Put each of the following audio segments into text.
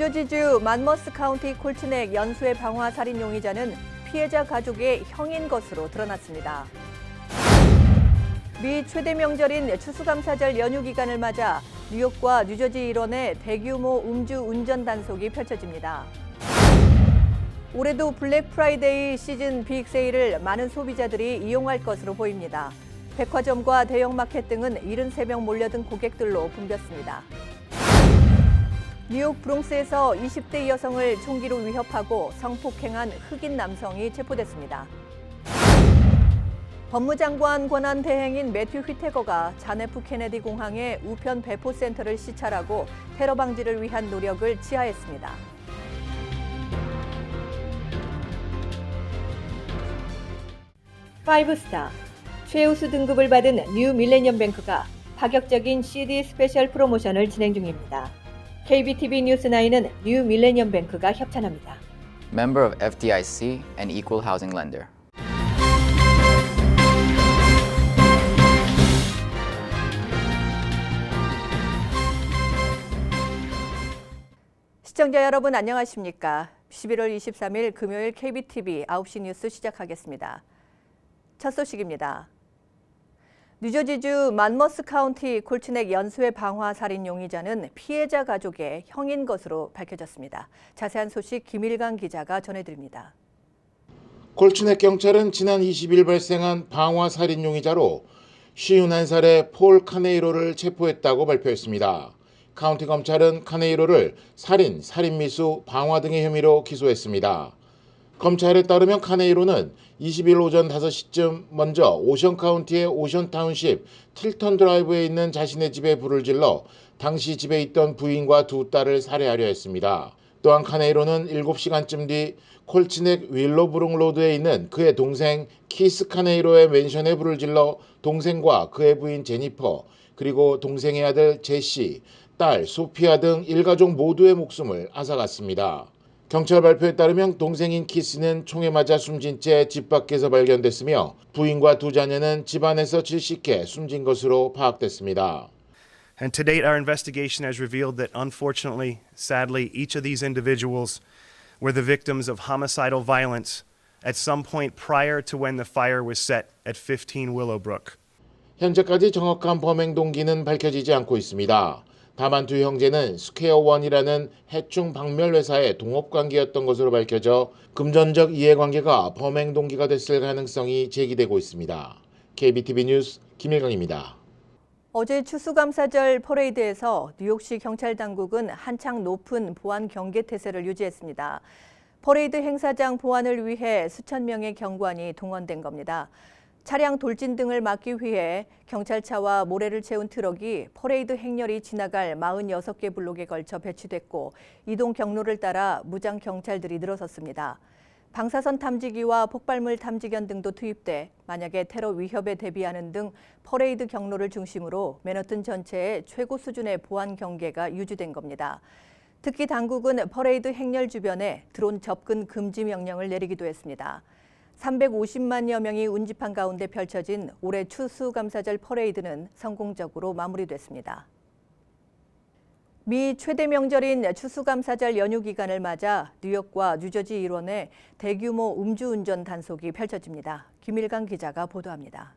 뉴저지주 만머스 카운티 콜츠넥 연수의 방화 살인 용의자는 피해자 가족의 형인 것으로 드러났습니다. 미 최대 명절인 추수감사절 연휴 기간을 맞아 뉴욕과 뉴저지 일원의 대규모 음주 운전 단속이 펼쳐집니다. 올해도 블랙 프라이데이 시즌 빅 세일을 많은 소비자들이 이용할 것으로 보입니다. 백화점과 대형마켓 등은 73명 몰려든 고객들로 붐볐습니다. 뉴욕 브롱스에서 20대 여성을 총기로 위협하고 성폭행한 흑인 남성이 체포됐습니다. 법무장관 권한 대행인 매튜 휘태거가 잔 F 케네디 공항의 우편 배포센터를 시찰하고 테러 방지를 위한 노력을 치하했습니다. 파이브스타, 최우수 등급을 받은 뉴 밀레니엄 뱅크가 파격적인 CD 스페셜 프로모션을 진행 중입니다. KBTV 뉴스9은 뉴 밀레니엄 뱅크가 협찬합니다. Member of FDIC and Equal Housing Lender. 시청자 여러분 안녕하십니까? 11월 23일 금요일 KBTV 9시 뉴스 시작하겠습니다. 첫 소식입니다. 뉴저지주 만머스 카운티 콜츠넥 연수의 방화 살인 용의자는 피해자 가족의 형인 것으로 밝혀졌습니다. 자세한 소식 김일강 기자가 전해드립니다. 콜츠넥 경찰은 지난 20일 발생한 방화 살인 용의자로 51살의 폴 카네이로를 체포했다고 발표했습니다. 카운티 검찰은 카네이로를 살인, 살인미수, 방화 등의 혐의로 기소했습니다. 검찰에 따르면 카네이로는 20일 오전 5시쯤 먼저 오션 카운티의 오션 타운십 틸턴 드라이브에 있는 자신의 집에 불을 질러 당시 집에 있던 부인과 두 딸을 살해하려 했습니다. 또한 카네이로는 7시간쯤 뒤 콜츠넥 윌로브룩 로드에 있는 그의 동생 키스 카네이로의 맨션에 불을 질러 동생과 그의 부인 제니퍼, 그리고 동생의 아들 제시, 딸 소피아 등 일가족 모두의 목숨을 앗아갔습니다. 경찰 발표에 따르면 동생인 키스는 총에 맞아 숨진 채 집 밖에서 발견됐으며 부인과 두 자녀는 집 안에서 질식해 숨진 것으로 파악됐습니다. And to date, our investigation has revealed that unfortunately, sadly, each of these individuals were the victims of homicidal violence at some point prior to when the fire was set at 15 Willowbrook. 현재까지 정확한 범행 동기는 밝혀지지 않고 있습니다. 다만 두 형제는 스퀘어원이라는 해충 박멸 회사의 동업관계였던 것으로 밝혀져 금전적 이해관계가 범행 동기가 됐을 가능성이 제기되고 있습니다. KBTV 뉴스 김일강입니다. 어제 추수감사절 퍼레이드에서 뉴욕시 경찰 당국은 한창 높은 보안 경계 태세를 유지했습니다. 퍼레이드 행사장 보안을 위해 수천 명의 경관이 동원된 겁니다. 차량 돌진 등을 막기 위해 경찰차와 모래를 채운 트럭이 퍼레이드 행렬이 지나갈 46개 블록에 걸쳐 배치됐고 이동 경로를 따라 무장 경찰들이 늘어섰습니다. 방사선 탐지기와 폭발물 탐지견 등도 투입돼 만약에 테러 위협에 대비하는 등 퍼레이드 경로를 중심으로 맨하튼 전체의 최고 수준의 보안 경계가 유지된 겁니다. 특히 당국은 퍼레이드 행렬 주변에 드론 접근 금지 명령을 내리기도 했습니다. 350만여 명이 운집한 가운데 펼쳐진 올해 추수감사절 퍼레이드는 성공적으로 마무리됐습니다. 미 최대 명절인 추수감사절 연휴 기간을 맞아 뉴욕과 뉴저지 일원의 대규모 음주운전 단속이 펼쳐집니다. 김일강 기자가 보도합니다.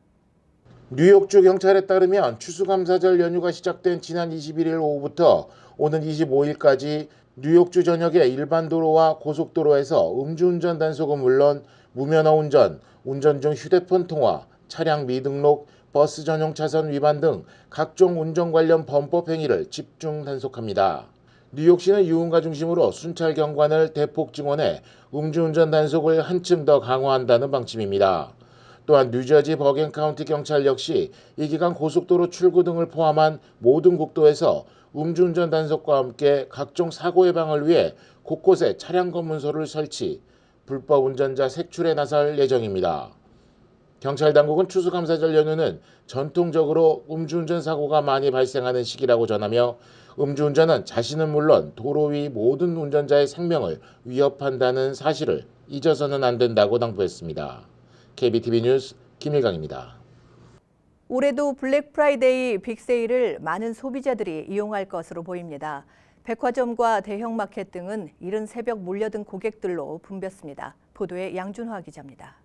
뉴욕주 경찰에 따르면 추수감사절 연휴가 시작된 지난 21일 오후부터 오는 25일까지 뉴욕주 전역의 일반 도로와 고속도로에서 음주운전 단속은 물론 무면허 운전, 운전 중 휴대폰 통화, 차량 미등록, 버스 전용 차선 위반 등 각종 운전 관련 범법 행위를 집중 단속합니다. 뉴욕시는 유흥가 중심으로 순찰 경관을 대폭 증원해 음주운전 단속을 한층 더 강화한다는 방침입니다. 또한 뉴저지 버겐 카운티 경찰 역시 이 기간 고속도로 출구 등을 포함한 모든 국도에서 음주운전 단속과 함께 각종 사고 예방을 위해 곳곳에 차량 검문소를 설치, 불법 운전자 색출에 나설 예정입니다. 경찰 당국은 추수감사절 연휴는 전통적으로 음주운전 사고가 많이 발생하는 시기라고 전하며 음주운전은 자신은 물론 도로 위 모든 운전자의 생명을 위협한다는 사실을 잊어서는 안 된다고 당부했습니다. KBTV 뉴스 김일강입니다. 올해도 블랙 프라이데이 빅세일을 많은 소비자들이 이용할 것으로 보입니다. 백화점과 대형마켓 등은 이른 새벽 몰려든 고객들로 붐볐습니다. 보도에 양준화 기자입니다.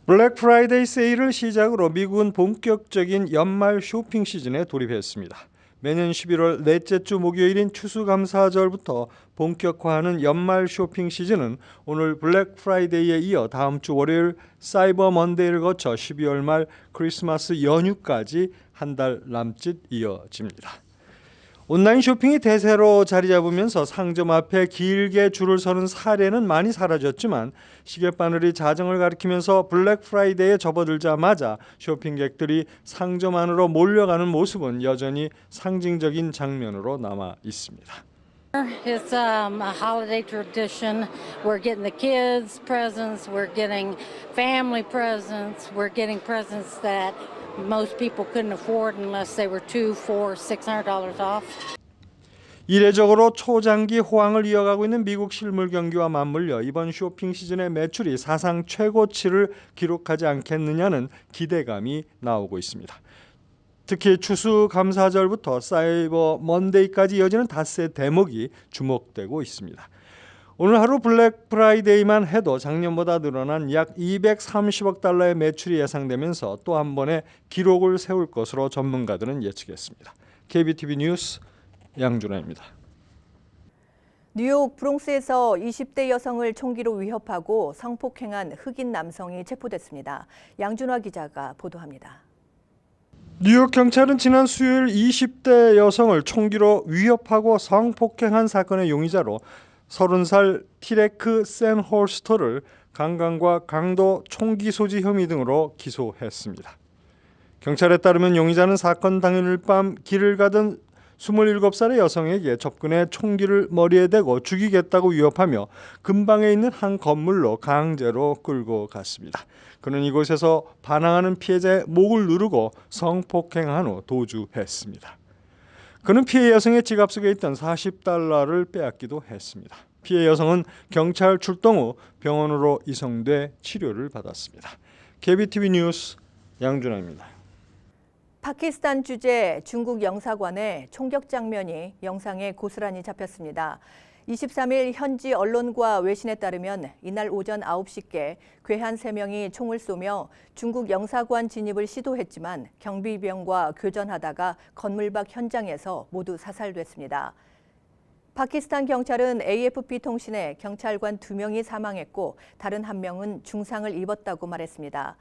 블랙 프라이데이 세일을 시작으로 미국은 본격적인 연말 쇼핑 시즌에 돌입했습니다. 매년 11월 넷째 주 목요일인 추수감사절부터 본격화하는 연말 쇼핑 시즌은 오늘 블랙 프라이데이에 이어 다음 주 월요일 사이버 먼데이를 거쳐 12월 말 크리스마스 연휴까지 한 달 남짓 이어집니다. 온라인 쇼핑이 대세로 자리 잡으면서 상점 앞에 길게 줄을 서는 사례는 많이 사라졌지만 시계바늘이 자정을 가리키면서 블랙 프라이데이에 접어들자마자 쇼핑객들이 상점 안으로 몰려가는 모습은 여전히 상징적인 장면으로 남아 있습니다. It's a holiday tradition. We're getting the kids presents, we're getting family presents, we're getting presents that most people couldn't afford unless they were $200, $400, $600 off. 이례적으로 초장기 호황을 이어가고 있는 미국 실물 경기와 맞물려 이번 쇼핑 시즌의 매출이 사상 최고치를 기록하지 않겠느냐는 기대감이 나오고 있습니다. 특히 추수감사절부터 사이버 먼데이까지 이어지는 닷새 대목이 주목되고 있습니다. 오늘 하루 블랙 프라이데이만 해도 작년보다 늘어난 약 230억 달러의 매출이 예상되면서 또 한 번의 기록을 세울 것으로 전문가들은 예측했습니다. KBTV 뉴스 양준하입니다. 뉴욕 브롱스에서 20대 여성을 총기로 위협하고 성폭행한 흑인 남성이 체포됐습니다. 양준화 기자가 보도합니다. 뉴욕 경찰은 지난 수요일 20대 여성을 총기로 위협하고 성폭행한 사건의 용의자로 30살 티레크 샌홀스터를 강간과 강도 총기 소지 혐의 등으로 기소했습니다. 경찰에 따르면 용의자는 사건 당일 밤 길을 가던 27살의 여성에게 접근해 총기를 머리에 대고 죽이겠다고 위협하며 근방에 있는 한 건물로 강제로 끌고 갔습니다. 그는 이곳에서 반항하는 피해자의 목을 누르고 성폭행한 후 도주했습니다. 그는 피해 여성의 지갑 속에 있던 $40를 빼앗기도 했습니다. 피해 여성은 경찰 출동 후 병원으로 이송돼 치료를 받았습니다. KBTV 뉴스 양준하입니다. 파키스탄 주재 중국 영사관의 총격 장면이 영상에 고스란히 잡혔습니다. 23일 현지 언론과 외신에 따르면 이날 오전 9시께 괴한 3명이 총을 쏘며 중국 영사관 진입을 시도했지만 경비병과 교전하다가 건물 밖 현장에서 모두 사살됐습니다. 파키스탄 경찰은 AFP 통신에 경찰관 2명이 사망했고 다른 1명은 중상을 입었다고 말했습니다.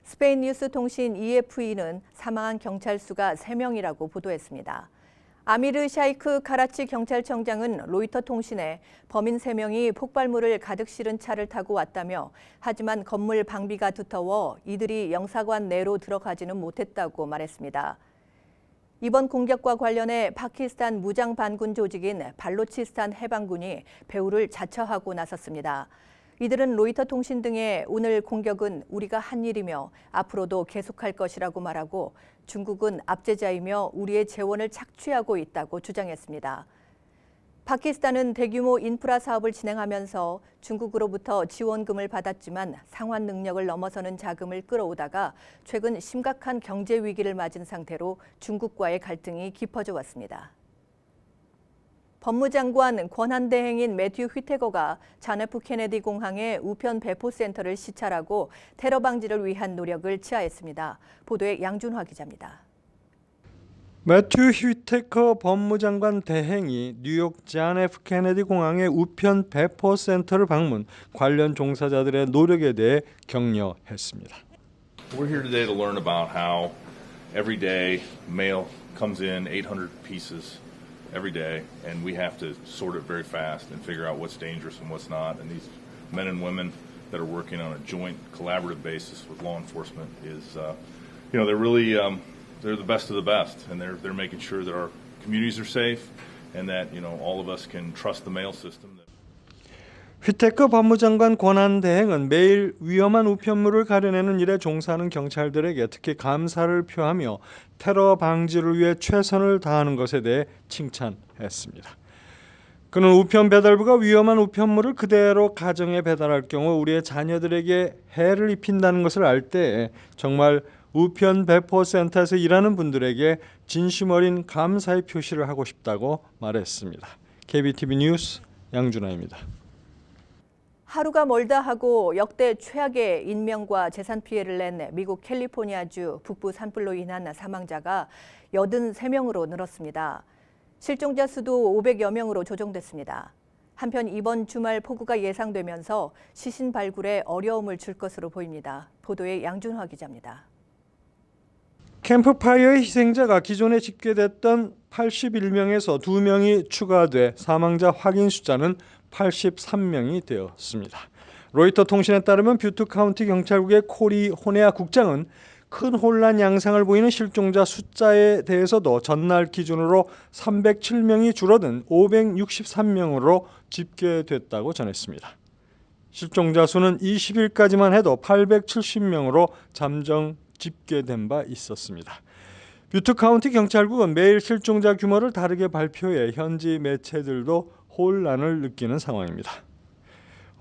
스페인 뉴스 통신 EFE는 사망한 경찰 수가 3명이라고 보도했습니다. 아미르 샤이크 카라치 경찰청장은 로이터 통신에 범인 3명이 폭발물을 가득 실은 차를 타고 왔다며 하지만 건물 방비가 두터워 이들이 영사관 내로 들어가지는 못했다고 말했습니다. 이번 공격과 관련해 파키스탄 무장 반군 조직인 발로치스탄 해방군이 배후를 자처하고 나섰습니다. 이들은 로이터 통신 등에 오늘 공격은 우리가 한 일이며 앞으로도 계속할 것이라고 말하고 중국은 압제자이며 우리의 재원을 착취하고 있다고 주장했습니다. 파키스탄은 대규모 인프라 사업을 진행하면서 중국으로부터 지원금을 받았지만 상환 능력을 넘어서는 자금을 끌어오다가 최근 심각한 경제 위기를 맞은 상태로 중국과의 갈등이 깊어져 왔습니다. 법무장관 권한대행인 매튜 휘테거가 존 F 케네디 공항의 우편 배포센터를 시찰하고 테러 방지를 위한 노력을 치하했습니다. 보도에 양준화 기자입니다. 매튜 휘테커 법무장관 대행이 뉴욕 존 F 케네디 공항의 우편 배포센터를 방문, 관련 종사자들의 노력에 대해 격려했습니다. We're here today to learn about how every day mail comes in 800 pieces. Every day, and we have to sort it very fast and figure out what's dangerous and what's not. And these men and women that are working on a joint collaborative basis with law enforcement is, they're really they're the best of the best, and they're making sure that our communities are safe and that all of us can trust the mail system. 휘테커 법무장관 권한대행은 매일 위험한 우편물을 가려내는 일에 종사하는 경찰들에게 특히 감사를 표하며 테러 방지를 위해 최선을 다하는 것에 대해 칭찬했습니다. 그는 우편 배달부가 위험한 우편물을 그대로 가정에 배달할 경우 우리의 자녀들에게 해를 입힌다는 것을 알 때 정말 우편 배포 센터에서 일하는 분들에게 진심 어린 감사의 표시를 하고 싶다고 말했습니다. KBTV 뉴스 양준하입니다. 하루가 멀다 하고 역대 최악의 인명과 재산 피해를 낸 미국 캘리포니아주 북부 산불로 인한 사망자가 83명으로 늘었습니다. 실종자 수도 500여 명으로 조정됐습니다. 한편 이번 주말 폭우가 예상되면서 시신 발굴에 어려움을 줄 것으로 보입니다. 보도에 양준화 기자입니다. 캠프파이어의 희생자가 기존에 집계됐던 81명에서 2명이 추가돼 사망자 확인 숫자는 83명이 되었습니다. 로이터 통신에 따르면 뷰트 카운티 경찰국의 코리 호네아 국장은 큰 혼란 양상을 보이는 실종자 숫자에 대해서도 전날 기준으로 307명이 줄어든 563명으로 집계됐다고 전했습니다. 실종자 수는 20일까지만 해도 870명으로 잠정 집계된 바 있었습니다. 뷰트 카운티 경찰국은 매일 실종자 규모를 다르게 발표해 현지 매체들도 혼란을 느끼는 상황입니다.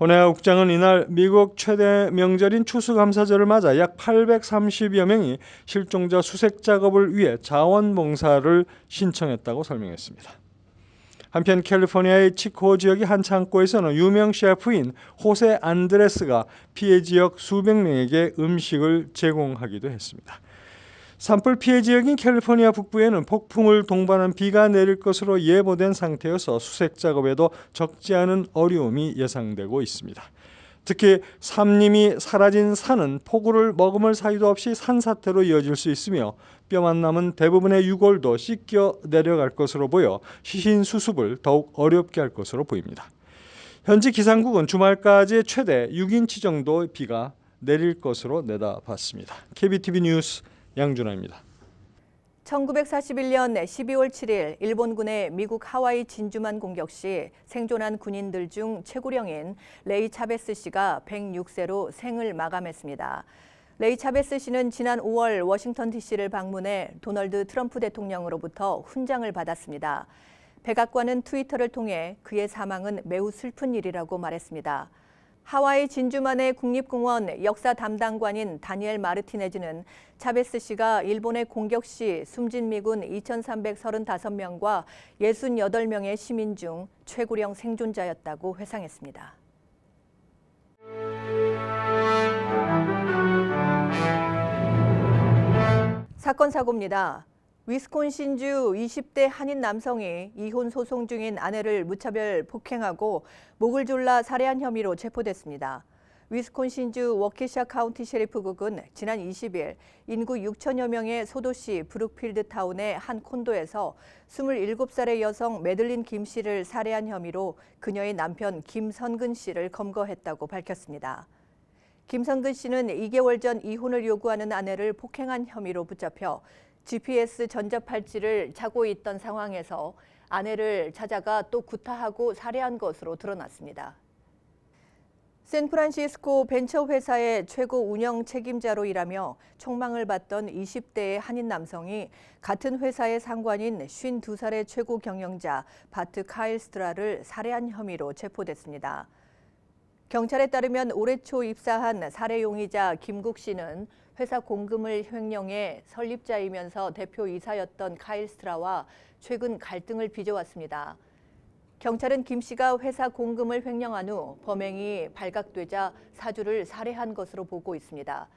호네아 국장은 이날 미국 최대 명절인 추수감사절을 맞아 약 830여 명이 실종자 수색 작업을 위해 자원봉사를 신청했다고 설명했습니다. 한편 캘리포니아의 치코 지역의 한 창고에서는 유명 셰프인 호세 안드레스가 피해 지역 수백 명에게 음식을 제공하기도 했습니다. 산불 피해 지역인 캘리포니아 북부에는 폭풍을 동반한 비가 내릴 것으로 예보된 상태여서 수색 작업에도 적지 않은 어려움이 예상되고 있습니다. 특히 산림이 사라진 산은 폭우를 머금을 사이도 없이 산사태로 이어질 수 있으며 뼈만 남은 대부분의 유골도 씻겨 내려갈 것으로 보여 시신 수습을 더욱 어렵게 할 것으로 보입니다. 현지 기상국은 주말까지 최대 6인치 정도 비가 내릴 것으로 내다봤습니다. KBTV 뉴스 양준하입니다. 1941년 12월 7일 일본군의 미국 하와이 진주만 공격 시 생존한 군인들 중 최고령인 레이 차베스 씨가 106세로 생을 마감했습니다. 레이 차베스 씨는 지난 5월 워싱턴 DC를 방문해 도널드 트럼프 대통령으로부터 훈장을 받았습니다. 백악관은 트위터를 통해 그의 사망은 매우 슬픈 일이라고 말했습니다. 하와이 진주만의 국립공원 역사 담당관인 다니엘 마르티네즈는 차베스 씨가 일본의 공격 시 숨진 미군 2,335명과 68명의 시민 중 최고령 생존자였다고 회상했습니다. 사건 사고입니다. 위스콘신주 20대 한인 남성이 이혼 소송 중인 아내를 무차별 폭행하고 목을 졸라 살해한 혐의로 체포됐습니다. 위스콘신주 워키샤 카운티 셰리프국은 지난 20일 인구 6천여 명의 소도시 브룩필드 타운의 한 콘도에서 27살의 여성 매들린 김 씨를 살해한 혐의로 그녀의 남편 김선근 씨를 검거했다고 밝혔습니다. 김선근 씨는 2개월 전 이혼을 요구하는 아내를 폭행한 혐의로 붙잡혀 GPS 전자팔찌를 차고 있던 상황에서 아내를 찾아가 또 구타하고 살해한 것으로 드러났습니다. 샌프란시스코 벤처 회사의 최고 운영 책임자로 일하며 총망을 받던 20대의 한인 남성이 같은 회사의 상관인 52살의 최고 경영자 바트 카일스트라를 살해한 혐의로 체포됐습니다. 경찰에 따르면 올해 초 입사한 살해 용의자 김국 씨는 회사 공금을 횡령해 설립자이면서 대표이사였던 카일스트라와 최근 갈등을 빚어왔습니다. 경찰은 김 씨가 회사 공금을 횡령한 후 범행이 발각되자 사주를 살해한 것으로 보고 있습니다.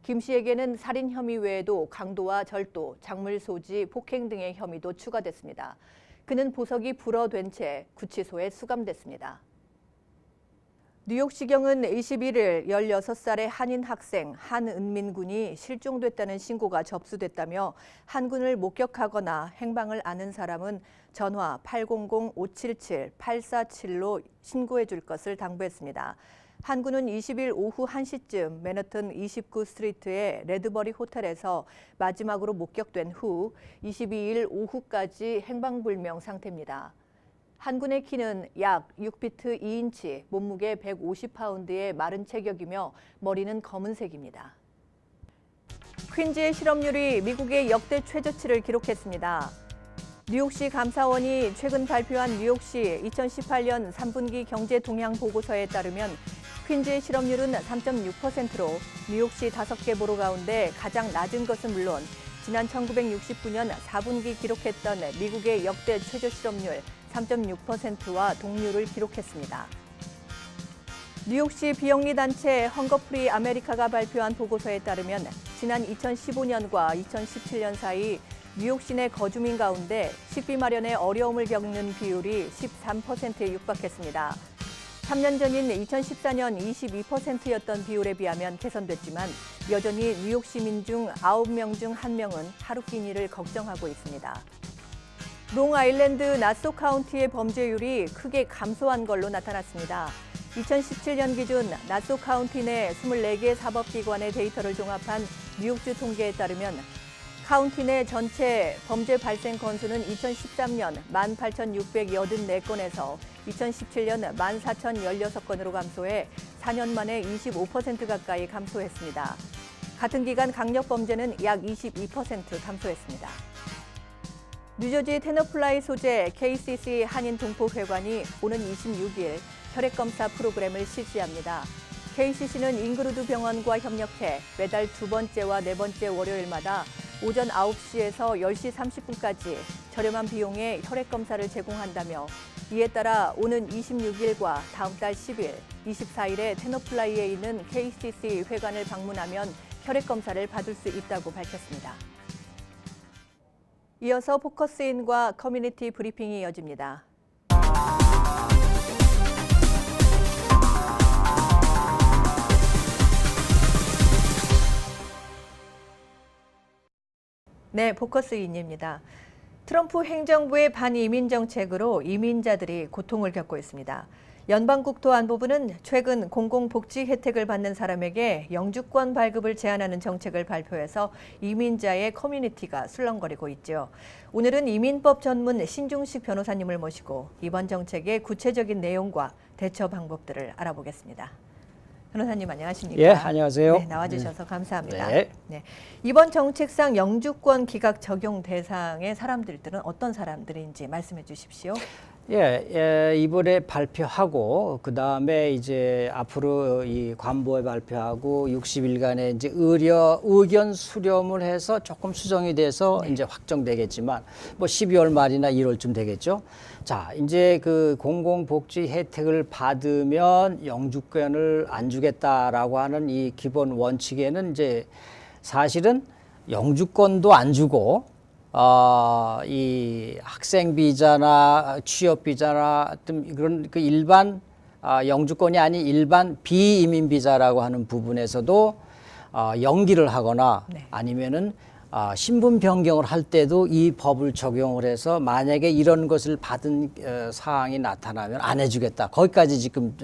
김 씨에게는 살인 혐의 외에도 강도와 절도, 작물 소지, 폭행 등의 혐의도 추가됐습니다. 그는 보석이 불어된 채 구치소에 수감됐습니다. 뉴욕시경은 21일 16살의 한인 학생 한은민 군이 실종됐다는 신고가 접수됐다며 한 군을 목격하거나 행방을 아는 사람은 전화 800-577-847로 신고해 줄 것을 당부했습니다. 한 군은 20일 오후 1시쯤 맨해튼 29 스트리트의 레드버리 호텔에서 마지막으로 목격된 후 22일 오후까지 행방불명 상태입니다. 한 군의 키는 약 6피트 2인치, 몸무게 150파운드의 마른 체격이며 머리는 검은색입니다. 퀸즈의 실업률이 미국의 역대 최저치를 기록했습니다. 뉴욕시 감사원이 최근 발표한 뉴욕시 2018년 3분기 경제 동향 보고서에 따르면 퀸즈의 실업률은 3.6%로 뉴욕시 5개 보로 가운데 가장 낮은 것은 물론 지난 1969년 4분기 기록했던 미국의 역대 최저 실업률 3.6%와 동률을 기록했습니다. 뉴욕시 비영리 단체 헝거프리 아메리카가 발표한 보고서에 따르면 지난 2015년과 2017년 사이 뉴욕 시내 거주민 가운데 식비 마련에 어려움을 겪는 비율이 13%에 육박했습니다. 3년 전인 2014년 22%였던 비율에 비하면 개선됐지만 여전히 뉴욕 시민 중 9명 중 1명은 하루 끼니를 걱정하고 있습니다. 롱아일랜드 나소 카운티의 범죄율이 크게 감소한 걸로 나타났습니다. 2017년 기준 나소 카운티 내 24개 사법기관의 데이터를 종합한 뉴욕주 통계에 따르면 카운티 내 전체 범죄 발생 건수는 2013년 18,684건에서 2017년 14,016건으로 감소해 4년 만에 25% 가까이 감소했습니다. 같은 기간 강력범죄는 약 22% 감소했습니다. 뉴저지 테너플라이 소재 KCC 한인동포회관이 오는 26일 혈액검사 프로그램을 실시합니다. KCC는 잉그루드 병원과 협력해 매달 2번째와 4번째 월요일마다 오전 9시에서 10시 30분까지 저렴한 비용의 혈액검사를 제공한다며 이에 따라 오는 26일과 다음 달 10일, 24일에 테너플라이에 있는 KCC 회관을 방문하면 혈액검사를 받을 수 있다고 밝혔습니다. 이어서 포커스인과 커뮤니티 브리핑이 이어집니다. 네, 포커스인입니다. 트럼프 행정부의 반이민 정책으로 이민자들이 고통을 겪고 있습니다. 연방국토안보부는 최근 공공복지 혜택을 받는 사람에게 영주권 발급을 제한하는 정책을 발표해서 이민자의 커뮤니티가 술렁거리고 있죠. 오늘은 이민법 전문 신중식 변호사님을 모시고 이번 정책의 구체적인 내용과 대처 방법들을 알아보겠습니다. 변호사님 안녕하십니까? 예, 안녕하세요. 네, 나와주셔서 감사합니다. 네. 네, 이번 정책상 영주권 기각 적용 대상의 사람들은 어떤 사람들인지 말씀해 주십시오. 이번에 발표하고 그 다음에 이제 앞으로 이 관보에 발표하고 60일간의 이제 의견 수렴을 해서 조금 수정이 돼서 이제 확정되겠지만 뭐 12월 말이나 1월쯤 되겠죠. 자, 이제 그 공공복지 혜택을 받으면 영주권을 안 주겠다라고 하는 이 기본 원칙에는 이제 사실은 영주권도 안 주고 이 학생 비자나 취업 비자나 그런 그 일반 영주권이 아닌 일반 비이민 비자라고 하는 부분에서도 연기를 하거나 아니면은 신분 변경을 할 때도 이 법을 적용을 해서 만약에 이런 것을 받은 사항이 나타나면 안 해주겠다. 거기까지 지금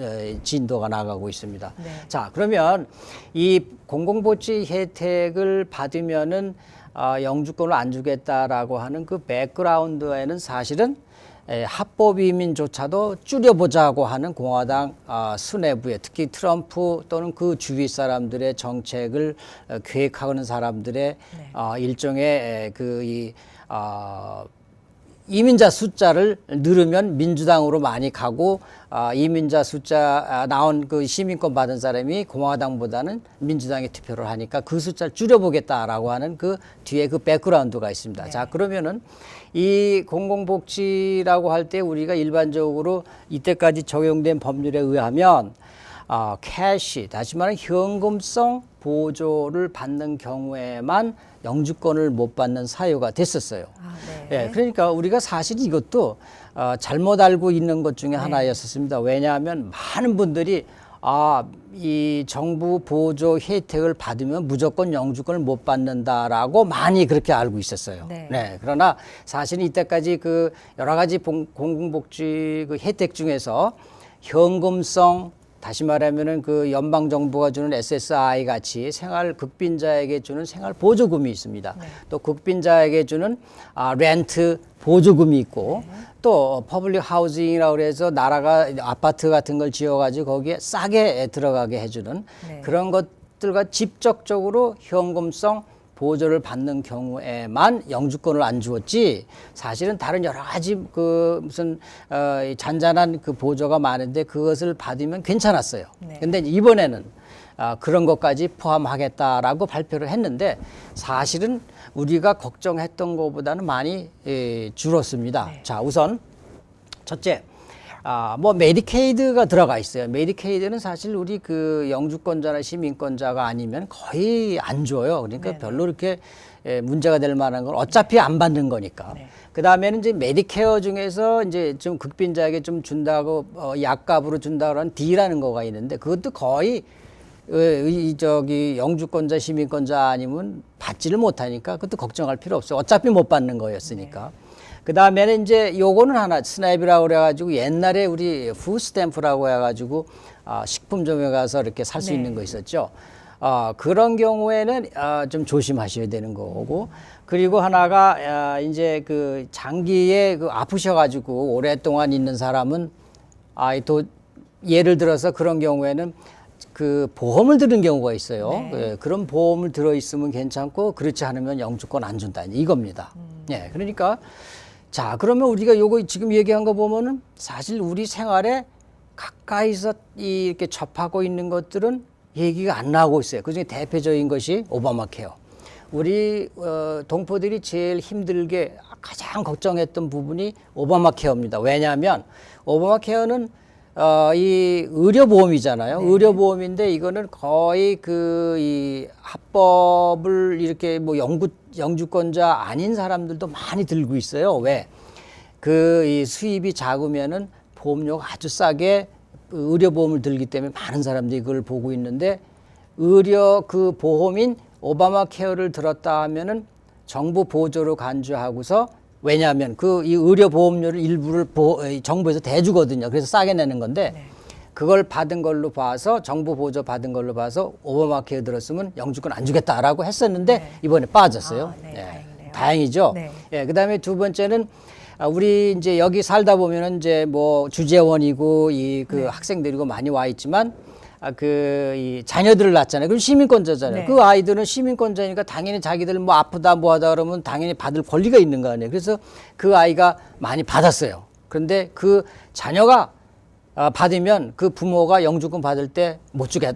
진도가 나가고 있습니다. 네. 자, 그러면 이 공공복지 혜택을 받으면은 영주권을 안 주겠다라고 하는 그 백그라운드에는 사실은 합법 이민조차도 줄여보자고 하는 공화당 수뇌부의 특히 트럼프 또는 그 주위 사람들의 정책을 계획하는 사람들의 일종의 이민자 숫자를 늘으면 민주당으로 많이 가고 이민자 숫자 나온 그 시민권 받은 사람이 공화당보다는 민주당에 투표를 하니까 그 숫자를 줄여보겠다라고 하는 그 뒤에 그 백그라운드가 있습니다. 자, 그러면은 이 공공복지라고 할 때 우리가 일반적으로 이때까지 적용된 법률에 의하면 캐시, 다시 말하면 현금성 보조를 받는 경우에만 영주권을 못 받는 사유가 됐었어요. 그러니까 우리가 사실 이것도 잘못 알고 있는 것 중에 하나였었습니다. 왜냐하면 많은 분들이 이 정부 보조 혜택을 받으면 무조건 영주권을 못 받는다라고 많이 그렇게 알고 있었어요. 그러나 사실 이때까지 그 여러 가지 공공복지 그 혜택 중에서 현금성, 다시 말하면은 그 연방 정부가 주는 SSI 같이 생활 극빈자에게 주는 생활 보조금이 있습니다. 또 극빈자에게 주는 렌트 보조금이 있고 또 퍼블릭 하우징이라고 해서 나라가 아파트 같은 걸 지어가지고 거기에 싸게 들어가게 해주는 그런 것들과 직접적으로 현금성 보조를 받는 경우에만 영주권을 안 주었지 사실은 다른 여러 가지 그 무슨 잔잔한 그 보조가 많은데 그것을 받으면 괜찮았어요. 네. 근데 이번에는 그런 것까지 포함하겠다라고 발표를 했는데 사실은 우리가 걱정했던 것보다는 많이 줄었습니다. 네. 자, 우선 첫째, 뭐 메디케이드가 들어가 있어요. 메디케이드는 사실 우리 그 영주권자나 시민권자가 아니면 거의 안 줘요. 그러니까 네네. 별로 이렇게 문제가 될 만한 건 어차피 안 받는 거니까. 네. 그 다음에는 이제 메디케어 중에서 이제 좀 극빈자에게 좀 준다고 약값으로 준다고 하는 D라는 거가 있는데 그것도 거의 저기 영주권자 시민권자 아니면 받지를 못하니까 그것도 걱정할 필요 없어요. 어차피 못 받는 거였으니까. 그 다음에는 이제 요거는 하나 스냅이라고 그래가지고 옛날에 우리 푸스탬프라고 해가지고 식품점에 가서 이렇게 살 수 네. 있는 거 있었죠. 그런 경우에는 좀 조심하셔야 되는 거고 그리고 하나가 이제 그 장기에 그 아프셔가지고 오랫동안 있는 사람은 또 예를 들어서 그런 경우에는 그 보험을 들은 경우가 있어요. 네. 예, 그런 보험을 들어 있으면 괜찮고 그렇지 않으면 영주권 안 준다 이겁니다. 예, 그러니까 자 그러면 우리가 요거 지금 얘기한 거 보면은 사실 우리 생활에 가까이서 이렇게 접하고 있는 것들은 얘기가 안 나오고 있어요. 그중에 대표적인 것이 오바마 케어. 우리 동포들이 제일 힘들게 가장 걱정했던 부분이 오바마 케어입니다. 왜냐하면 오바마 케어는 이 의료보험이잖아요. 네. 의료보험인데 이거는 거의 이 합법을 이렇게 뭐 영주권자 아닌 사람들도 많이 들고 있어요. 왜? 이 수입이 작으면은 보험료가 아주 싸게 의료보험을 들기 때문에 많은 사람들이 그걸 보고 있는데 의료 그 보험인 오바마 케어를 들었다 하면은 정부 보조로 간주하고서 왜냐하면 이 의료 보험료를 일부를 정부에서 대주거든요. 그래서 싸게 내는 건데 네. 그걸 받은 걸로 봐서 정부 보조 받은 걸로 봐서 오바마 케어 들었으면 영주권 안 주겠다라고 했었는데 네. 이번에 빠졌어요. 네, 다행이네요. 다행이죠. 네. 예, 그다음에 두 번째는 우리 이제 여기 살다 보면은 이제 뭐 주재원이고 그 네. 학생들이고 많이 와 있지만 이 자녀들을 낳잖아요. 그럼 시민권자잖아요. 네. 그 아이들은 시민권자니까 당연히 자기들 뭐 아프다 뭐 하다 그러면 당연히 받을 권리가 있는 거 아니에요. 그래서 그 아이가 많이 받았어요. 그런데 그 자녀가 받으면 그 부모가 영주권 받을 때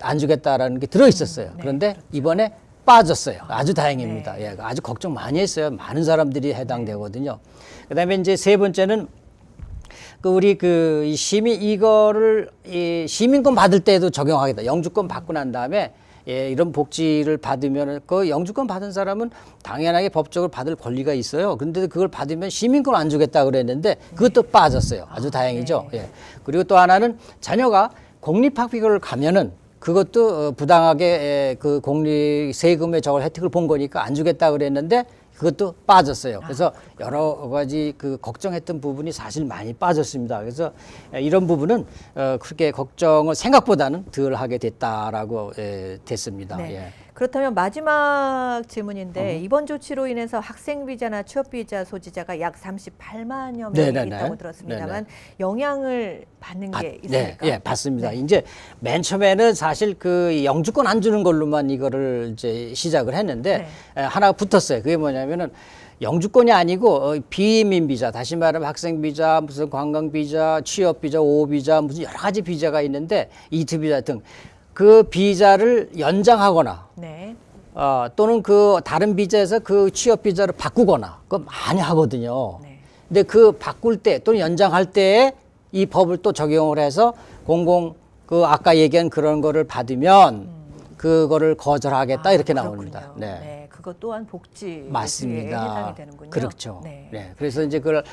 안 주겠다라는 게 들어 있었어요. 네, 그런데 그렇죠. 이번에 빠졌어요. 아주 다행입니다. 네. 예, 아주 걱정 많이 했어요. 많은 사람들이 해당되거든요. 그다음에 이제 세 번째는 우리 이 이거를 시민권 받을 때도 적용하겠다. 영주권 받고 난 다음에 이런 복지를 받으면 그 영주권 받은 사람은 당연하게 법적으로 받을 권리가 있어요. 그런데 그걸 받으면 시민권 안 주겠다 그랬는데 그것도 빠졌어요. 아주 다행이죠. 네. 예. 그리고 또 하나는 자녀가 공립학교를 가면은 그것도 부당하게 그 공립 세금의 저걸 혜택을 본 거니까 안 주겠다 그랬는데 그것도 빠졌어요. 그래서 여러 가지 그 걱정했던 부분이 사실 많이 빠졌습니다. 그래서 이런 부분은 그렇게 걱정을 생각보다는 덜 하게 됐다라고 됐습니다. 네. 예. 그렇다면 마지막 질문인데 이번 조치로 인해서 학생 비자나 취업 비자 소지자가 약 38만여 명이 네네네. 있다고 들었습니다만 네네. 영향을 받는 게 있습니까? 네, 예, 받습니다. 네. 이제 맨 처음에는 사실 그 영주권 안 주는 걸로만 이거를 이제 시작을 했는데 하나가 붙었어요. 그게 뭐냐면은 영주권이 아니고 비민 비자, 다시 말하면 학생 비자, 무슨 관광 비자, 취업 비자, 오호 비자, 무슨 여러 가지 비자가 있는데 이투 비자 등 그 비자를 연장하거나 네. 또는 그 다른 비자에서 그 취업 비자를 바꾸거나 그거 많이 하거든요. 네. 근데 그 바꿀 때 또는 연장할 때에 이 법을 또 적용을 해서 아까 얘기한 그런 거를 받으면 그거를 거절하겠다 이렇게 나옵니다. 그렇군요. 네. 그것 또한 복지 맞습니다. 해당이 되는군요. 그렇죠. 네. 네. 그래서 이제 그걸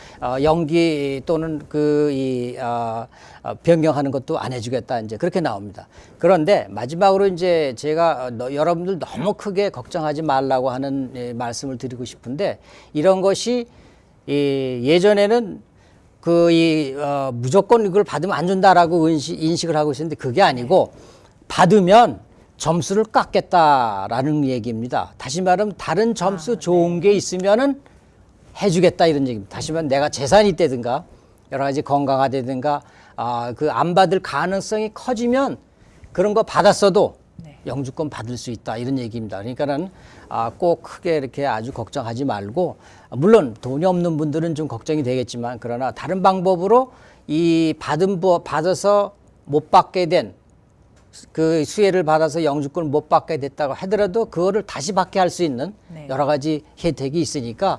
연기 또는 변경하는 것도 안 해주겠다 이제 그렇게 나옵니다. 그런데 마지막으로 이제 제가 여러분들 너무 크게 걱정하지 말라고 하는 말씀을 드리고 싶은데 이런 것이 예전에는 무조건 이걸 받으면 안 준다라고 인식을 하고 있었는데 그게 아니고 받으면 점수를 깎겠다라는 얘기입니다. 다시 말하면 다른 점수 좋은 게 있으면은 해주겠다 이런 얘기입니다. 다시 말하면 내가 재산이 있다든가 여러 가지 건강하다든가 안 받을 가능성이 커지면 그런 거 받았어도 영주권 받을 수 있다 이런 얘기입니다. 그러니까는 꼭 크게 이렇게 아주 걱정하지 말고 물론 돈이 없는 분들은 좀 걱정이 되겠지만 그러나 다른 방법으로 이 받아서 못 받게 된 그 수혜를 받아서 영주권을 못 받게 됐다고 하더라도 그거를 다시 받게 할 수 있는 네. 여러 가지 혜택이 있으니까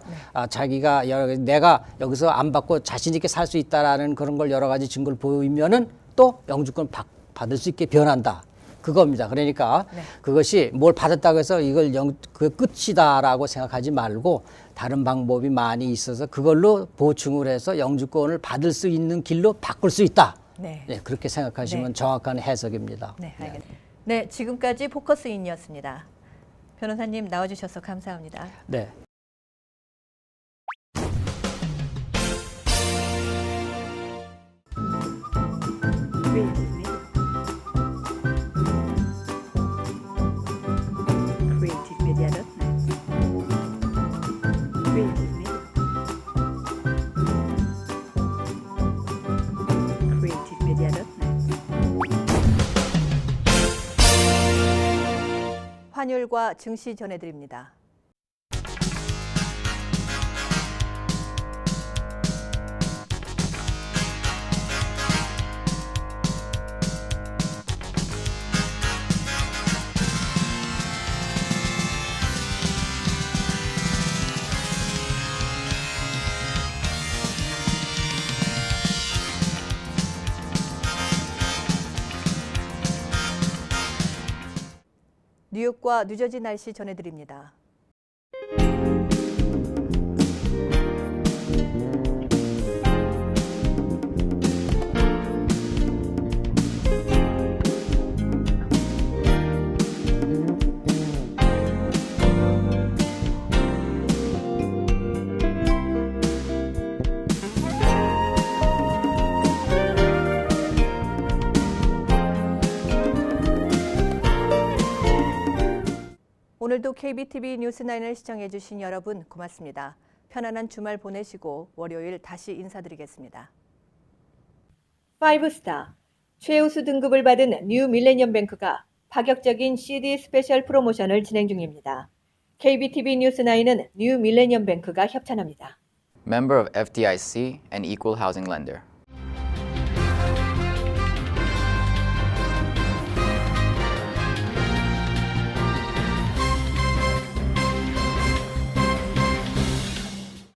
자기가 내가 여기서 안 받고 자신 있게 살 수 있다라는 그런 걸 여러 가지 증거를 보이면은 또 영주권 받을 수 있게 변한다. 그겁니다. 그러니까 네. 그것이 뭘 받았다고 해서 이걸 그 끝이다라고 생각하지 말고 다른 방법이 많이 있어서 그걸로 보충을 해서 영주권을 받을 수 있는 길로 바꿀 수 있다. 네. 네, 그렇게 생각하시면 네. 정확한 해석입니다. 네, 알겠습니다. 네, 지금까지 포커스인이었습니다. 변호사님 나와주셔서 감사합니다. 네. creativemedia.net. Creative Media. creativemedia.net. 환율과 증시 전해드립니다. 뉴욕과 뉴저지 날씨 전해드립니다. 오늘도 KBTV 뉴스9을 시청해주신 여러분 고맙습니다. 편안한 주말 보내시고 월요일 다시 인사드리겠습니다. 5스타, 최우수 등급을 받은 뉴 밀레니엄 뱅크가 파격적인 CD 스페셜 프로모션을 진행 중입니다. KBTV 뉴스9은 뉴 밀레니엄 뱅크가 협찬합니다. Member of FDIC and equal housing lender.